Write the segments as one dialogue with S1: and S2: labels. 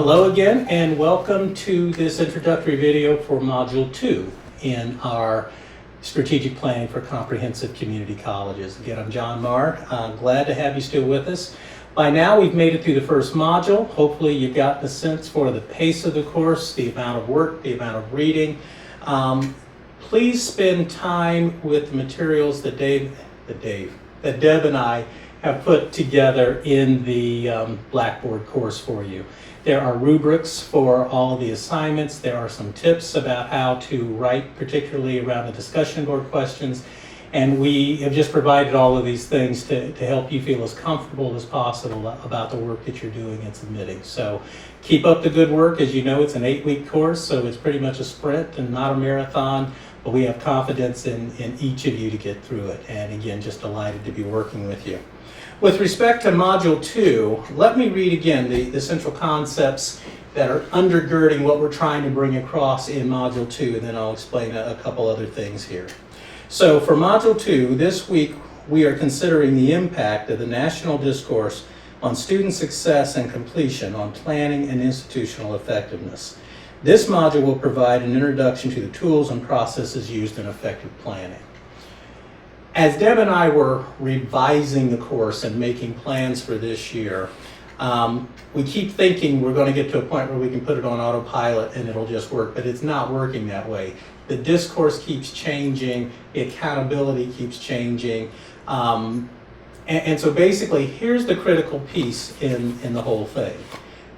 S1: Hello again, and welcome to this introductory video for Module 2 in our Strategic Planning for Comprehensive Community Colleges. Again, I'm John Marr. I'm glad to have you still with us. By now, we've made it through the first module. Hopefully, you've gotten a sense for the pace of the course, the amount of work, the amount of reading. Please spend time with the materials that Deb and I have put together in the Blackboard course for you. There are rubrics for all the assignments. There are some tips about how to write, particularly around the discussion board questions. And we have just provided all of these things to help you feel as comfortable as possible about the work that you're doing and submitting. So keep up the good work. As you know, it's an 8-week course, so it's pretty much a sprint and not a marathon. But we have confidence in each of you to get through it. And again, just delighted to be working with you. With respect to Module 2, let me read again the central concepts that are undergirding what we're trying to bring across in Module 2, and then I'll explain a couple other things here. So for Module 2, this week we are considering the impact of the national discourse on student success and completion on planning and institutional effectiveness. This module will provide an introduction to the tools and processes used in effective planning. As Deb and I were revising the course and making plans for this year, we keep thinking we're going to get to a point where we can put it on autopilot and it'll just work, but it's not working that way. The discourse keeps changing, the accountability keeps changing, and so basically here's the critical piece in the whole thing.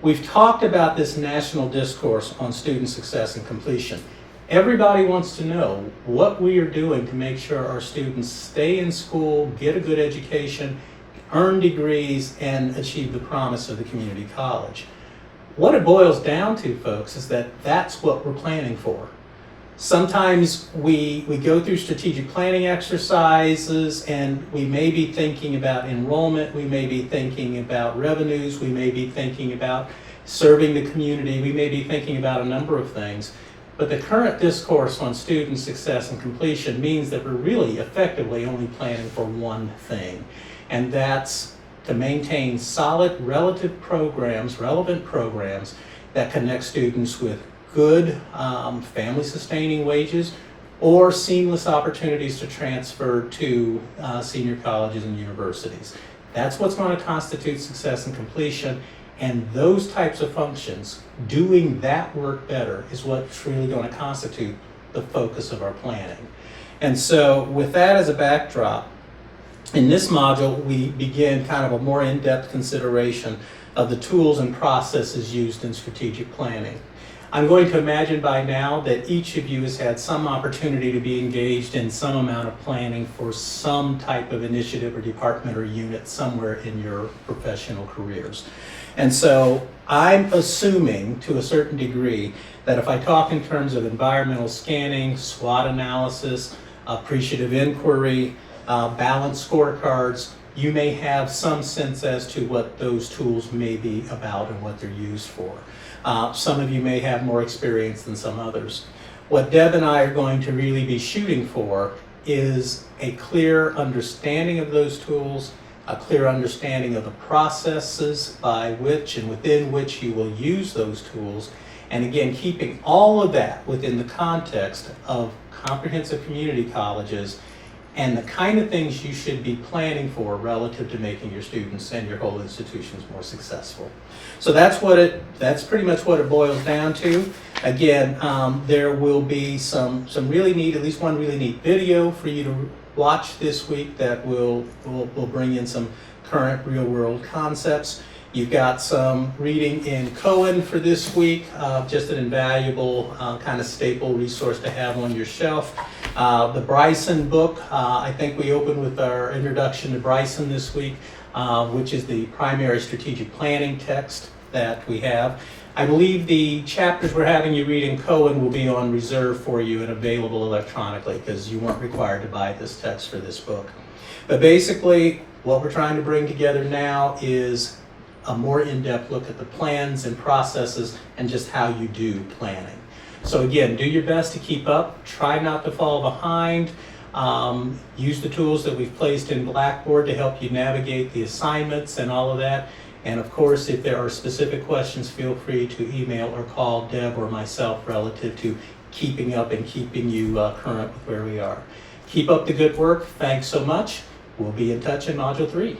S1: We've talked about this national discourse on student success and completion. Everybody wants to know what we are doing to make sure our students stay in school, get a good education, earn degrees, and achieve the promise of the community college. What it boils down to, folks, is that that's what we're planning for. Sometimes we go through strategic planning exercises and we may be thinking about enrollment, we may be thinking about revenues, we may be thinking about serving the community, we may be thinking about a number of things. But the current discourse on student success and completion means that we're really effectively only planning for one thing, and that's to maintain solid relevant programs that connect students with good family-sustaining wages or seamless opportunities to transfer to senior colleges and universities. That's what's going to constitute success and completion. And those types of functions, doing that work better, is what's really going to constitute the focus of our planning. And so with that as a backdrop, in this module, we begin kind of a more in-depth consideration of the tools and processes used in strategic planning. I'm going to imagine by now that each of you has had some opportunity to be engaged in some amount of planning for some type of initiative or department or unit somewhere in your professional careers. And so I'm assuming to a certain degree that if I talk in terms of environmental scanning, SWOT analysis, appreciative inquiry, balanced scorecards, you may have some sense as to what those tools may be about and what they're used for. Some of you may have more experience than some others. What Deb and I are going to really be shooting for is a clear understanding of those tools, a clear understanding of the processes by which and within which you will use those tools, and again, keeping all of that within the context of comprehensive community colleges and the kind of things you should be planning for relative to making your students and your whole institutions more successful. So that's pretty much what it boils down to. Again, there will be some really neat, at least one really neat video for you to watch this week that will bring in some current real world concepts. You've got some reading in Cohen for this week, just an invaluable kind of staple resource to have on your shelf. The Bryson book, I think we opened with our introduction to Bryson this week, which is the primary strategic planning text that we have. I believe the chapters we're having you read in Cohen will be on reserve for you and available electronically because you weren't required to buy this text for this book. But basically, what we're trying to bring together now is a more in-depth look at the plans and processes and just how you do planning. So again, do your best to keep up. Try not to fall behind. Use the tools that we've placed in Blackboard to help you navigate the assignments and all of that. And of course, if there are specific questions, feel free to email or call Deb or myself relative to keeping up and keeping you current with where we are. Keep up the good work. Thanks so much. We'll be in touch in Module 3.